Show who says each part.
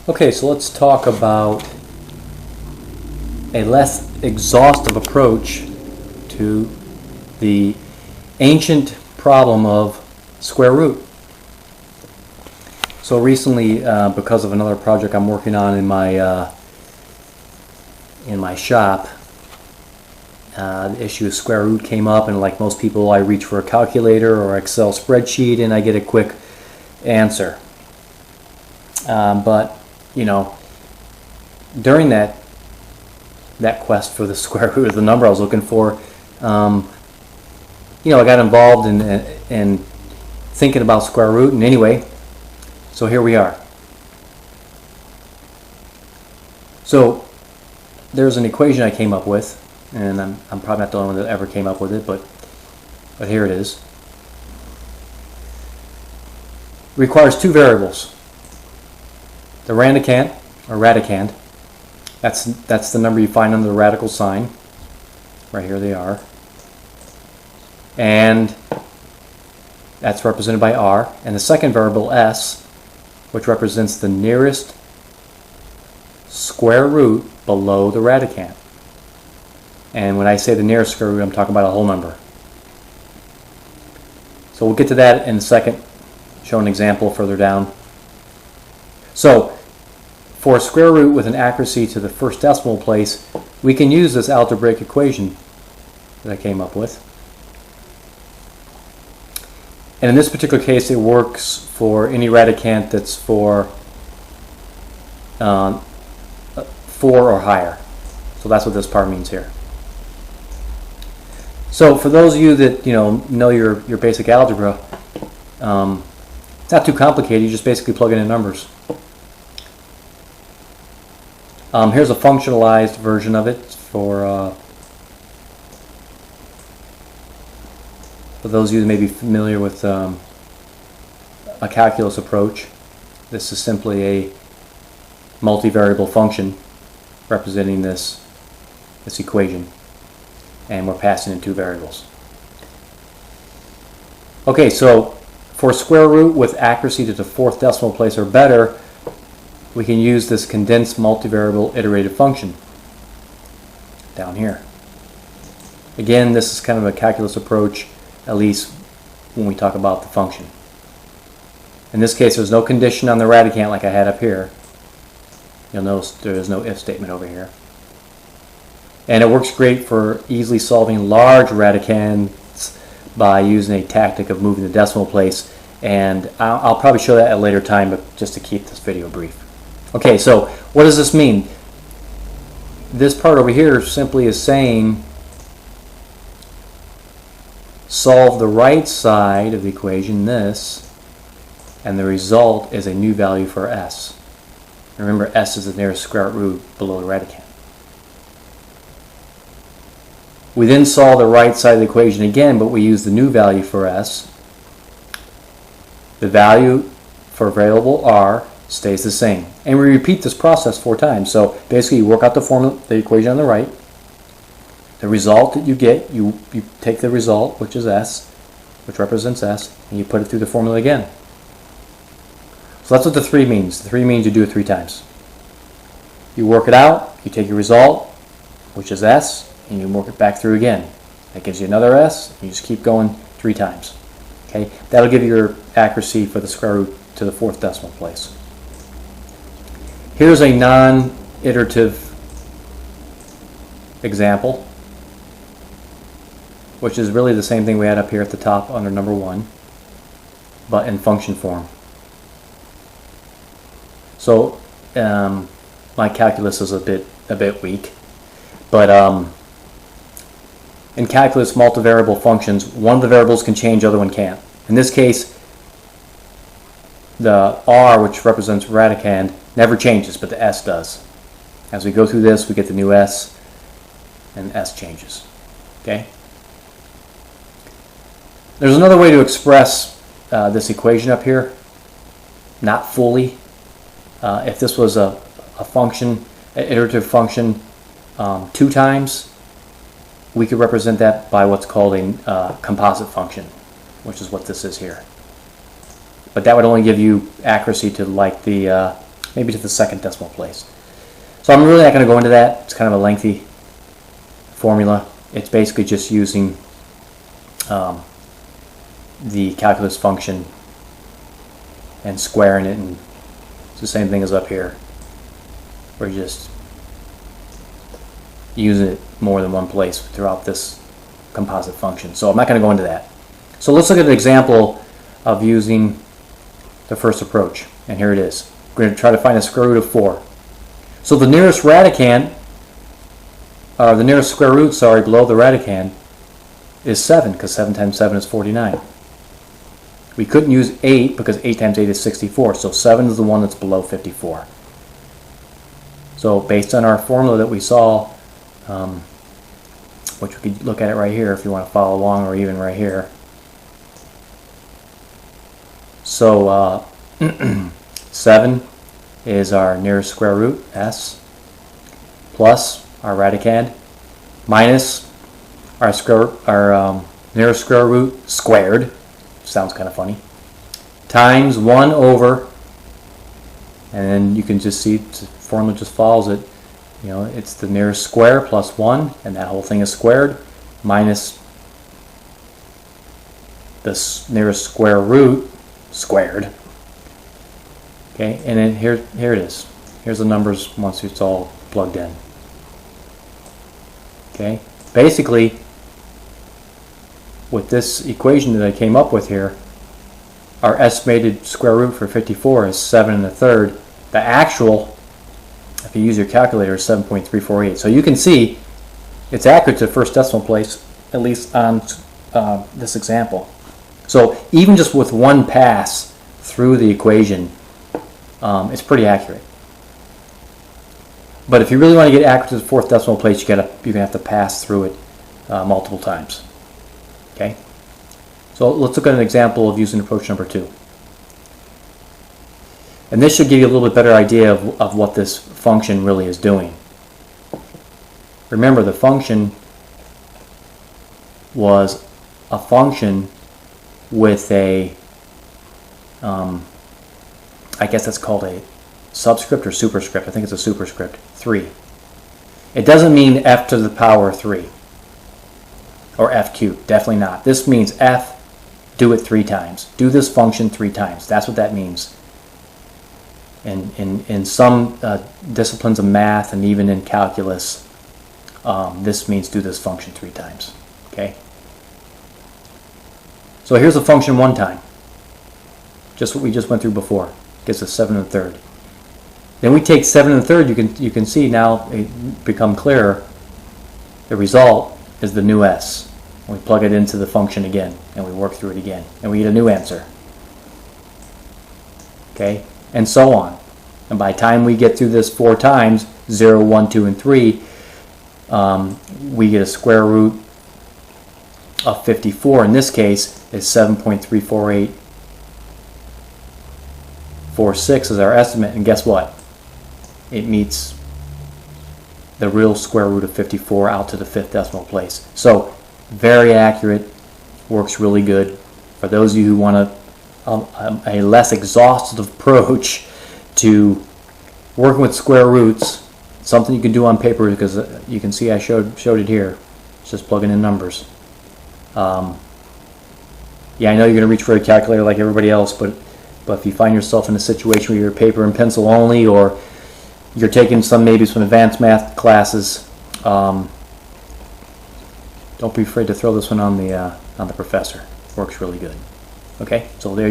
Speaker 1: Okay, so let's talk about a less exhaustive approach to the ancient problem of square root. So recently, because of another project I'm working on in my shop, the issue of square root came up, and like most people, I reach for a calculator or Excel spreadsheet and I get a quick answer. But you know, during that quest for the square root of the number I was looking for, I got involved in thinking about square root, and anyway, so here we are. So there's an equation I came up with, and I'm probably not the only one that ever came up with it, but here it is. Requires two variables. The radicand, or radicand, that's the number you find under the radical sign. Right here they are. And that's represented by r. And the second variable, s, which represents the nearest square root below the radicand. And when I say the nearest square root, I'm talking about a whole number. So we'll get to that in a second, show an example further down. So for a square root with an accuracy to the first decimal place, we can use this algebraic equation that I came up with. And in this particular case, it works for any radicand that's for 4 or higher. So that's what this part means here. So for those of you that know your basic algebra, it's not too complicated. You just basically plug in the numbers. Here's a functionalized version of it for those of you that may be familiar with a calculus approach. This is simply a multivariable function representing this equation, and we're passing in two variables. Okay, so for square root with accuracy to the fourth decimal place or better, we can use this condensed multivariable iterative function down here. Again, this is kind of a calculus approach, at least when we talk about the function. In this case, there's no condition on the radicand like I had up here. You'll notice there is no if statement over here. And it works great for easily solving large radicands by using a tactic of moving the decimal place. And I'll probably show that at a later time, but just to keep this video brief. Okay, so what does this mean? This part over here simply is saying solve the right side of the equation, this, and the result is a new value for s. Remember, s is the nearest square root below the radicand. We then solve the right side of the equation again, but we use the new value for s. The value for variable r stays the same. And we repeat this process 4 times. So basically you work out the formula, the equation on the right. The result that you get, you take the result, which is s, which represents s, and you put it through the formula again. So that's what the 3 means. The 3 means you do it 3 times. You work it out, you take your result, which is s, and you work it back through again. That gives you another s, and you just keep going 3 times. Okay? That'll give you your accuracy for the square root to the 4th decimal place. Here's a non-iterative example, which is really the same thing we had up here at the top under number 1, but in function form. So my calculus is a bit weak, but in calculus multivariable functions, one of the variables can change, the other one can't. In this case, the r, which represents radicand, never changes, but the s does. As we go through this, we get the new s, and s changes. Okay? There's another way to express this equation up here, not fully. If this was a function, an iterative function, 2 times, we could represent that by what's called a composite function, which is what this is here. But that would only give you accuracy to like the maybe to the second decimal place. So I'm really not going to go into that. It's kind of a lengthy formula. It's basically just using the calculus function and squaring it, and it's the same thing as up here. We're just using it more than one place throughout this composite function. So I'm not going to go into that. So let's look at an example of using the first approach. And here it is. We're going to try to find the square root of 4. So the nearest radicand, or the nearest square root, sorry, below the radicand is 7, because 7 times 7 is 49. We couldn't use 8 because 8 times 8 is 64. So 7 is the one that's below 54. So based on our formula that we saw, which we could look at it right here if you want to follow along, or even right here. So 7 is our nearest square root, s, plus our radicand, minus our nearest square root squared, sounds kind of funny, times 1 over, and then you can just see the formula just follows it. You know, it's the nearest square plus 1, and that whole thing is squared, minus the nearest square root squared. Okay, and then here it is. Here's the numbers once it's all plugged in. Okay, basically with this equation that I came up with here, our estimated square root for 54 is 7 1/3. The actual, if you use your calculator, is 7.348. So you can see it's accurate to the first decimal place, at least on this example. So even just with one pass through the equation, it's pretty accurate. But if you really want to get accurate to the fourth decimal place, you're gonna have to pass through it multiple times. Okay. So let's look at an example of using approach number 2. And this should give you a little bit better idea of what this function really is doing. Remember, the function was a function with a, I guess that's called a subscript or superscript. I think it's a superscript, 3. It doesn't mean f to the power 3 or f cubed, definitely not. This means f, do it 3 times. Do this function 3 times. That's what that means. In some disciplines of math and even in calculus, this means do this function 3 times. Okay. So here's a function 1 time. Just what we just went through before. Gives us 7 1/3. Then we take 7 1/3. You can see now it become clearer. The result is the new s. We plug it into the function again, and we work through it again, and we get a new answer. Okay, and so on. And by the time we get through this 4 times, 0, 1, 2, and 3, we get a square root of 54. In this case, is 7.34846 is our estimate, and guess what? It meets the real square root of 54 out to the 5th decimal place. So very accurate, works really good. For those of you who want a less exhaustive approach to working with square roots, something you can do on paper, because you can see I showed it here. It's just plugging in numbers. Yeah, I know you're going to reach for a calculator like everybody else, but if you find yourself in a situation where you're paper and pencil only, or you're taking maybe some advanced math classes, don't be afraid to throw this one on the professor. Works really good. Okay, so there you go.